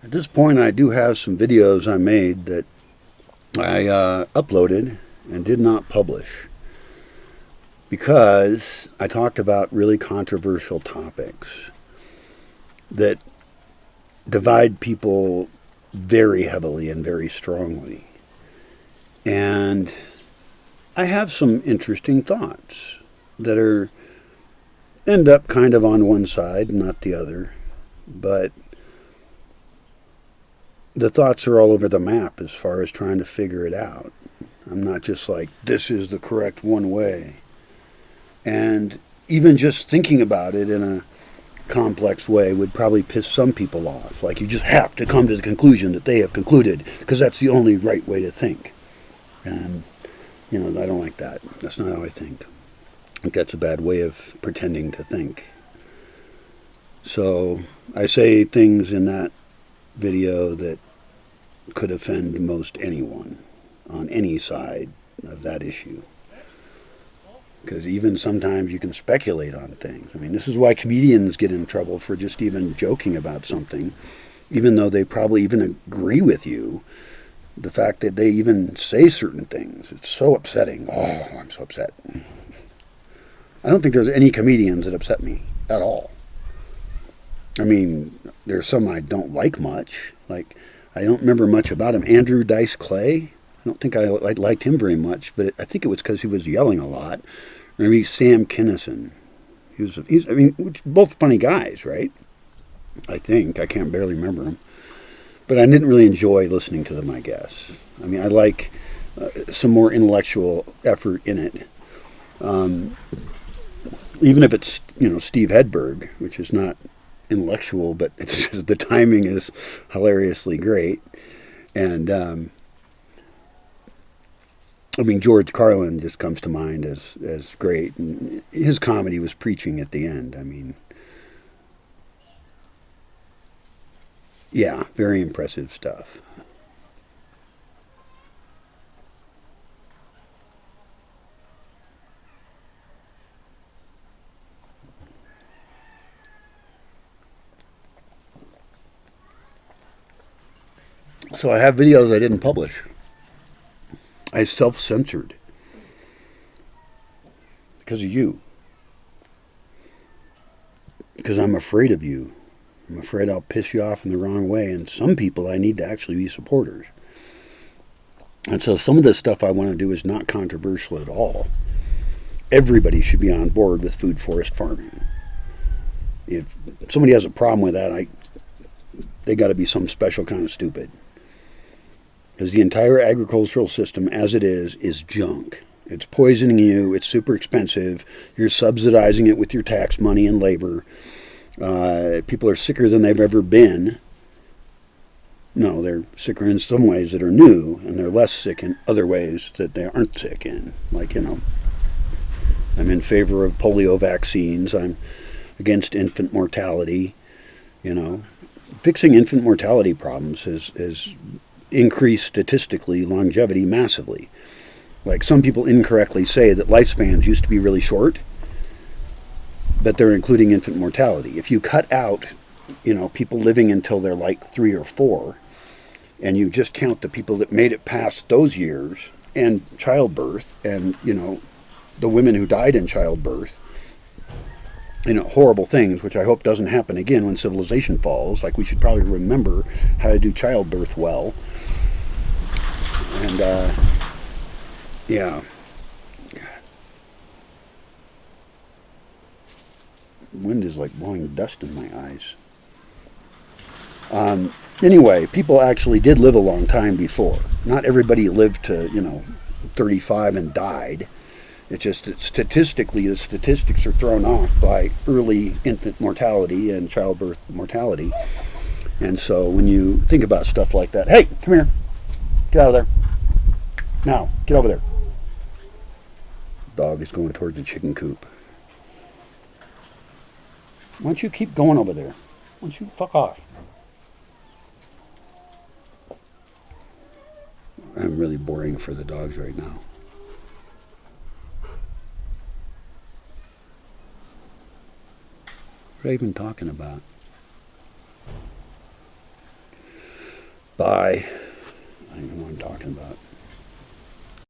At this point, I do have some videos I made that I uploaded and did not publish because I talked about really controversial topics that divide people very heavily and very strongly. And I have some interesting thoughts that end up kind of on one side, not the other. But the thoughts are all over the map as far as trying to figure it out. I'm not just like, this is the correct one way. And even just thinking about it in a complex way would probably piss some people off. Like, you just have to come to the conclusion that they have concluded because that's the only right way to think. And, I don't like that. That's not how I think. I think that's a bad way of pretending to think. So I say things in that video that could offend most anyone on any side of that issue. Because even sometimes you can speculate on things. I mean, this is why comedians get in trouble for just even joking about something, even though they probably even agree with you. The fact that they even say certain things, it's so upsetting. Oh, I'm so upset. I don't think there's any comedians that upset me at all. I mean, there's some I don't like much. Like, I don't remember much about him. Andrew Dice Clay. I don't think I liked him very much, but I think it was because he was yelling a lot. Or maybe Sam Kinison. Both funny guys, right? I think. I can't barely remember them. But I didn't really enjoy listening to them, I guess. I mean, I like some more intellectual effort in it. Even if it's, Steve Hedberg, which is not intellectual, but it's just, the timing is hilariously great. And George Carlin just comes to mind as great, and his comedy was preaching at the end. I mean, yeah, very impressive stuff. So I have videos I didn't publish. I self-censored because of you. Because I'm afraid of you. I'm afraid I'll piss you off in the wrong way. And some people I need to actually be supporters. And so some of the stuff I want to do is not controversial at all. Everybody should be on board with food forest farming. If somebody has a problem with that, they got to be some special kind of stupid. Because the entire agricultural system as it is junk. It's poisoning you. It's super expensive. You're subsidizing it with your tax money and labor. People are sicker than they've ever been. No, they're sicker in some ways that are new, and they're less sick in other ways that they aren't sick in. Like, I'm in favor of polio vaccines. I'm against infant mortality. Fixing infant mortality problems has increased statistically longevity massively. Like, some people incorrectly say that lifespans used to be really short, but they're including infant mortality. If you cut out, people living until they're like 3 or 4, and you just count the people that made it past those years, and childbirth, and, the women who died in childbirth, horrible things, which I hope doesn't happen again when civilization falls. Like, we should probably remember how to do childbirth well. And, yeah. Wind is like blowing dust in my eyes. Anyway, people actually did live a long time before. Not everybody lived to, 35 and died. It's just that statistically, the statistics are thrown off by early infant mortality and childbirth mortality. And so when you think about stuff like that, hey, come here. Get out of there. Now, get over there. Dog is going towards the chicken coop. Why don't you keep going over there? Why don't you fuck off? I'm really boring for the dogs right now. What are I even talking about? by, I don't even know what I'm talking about.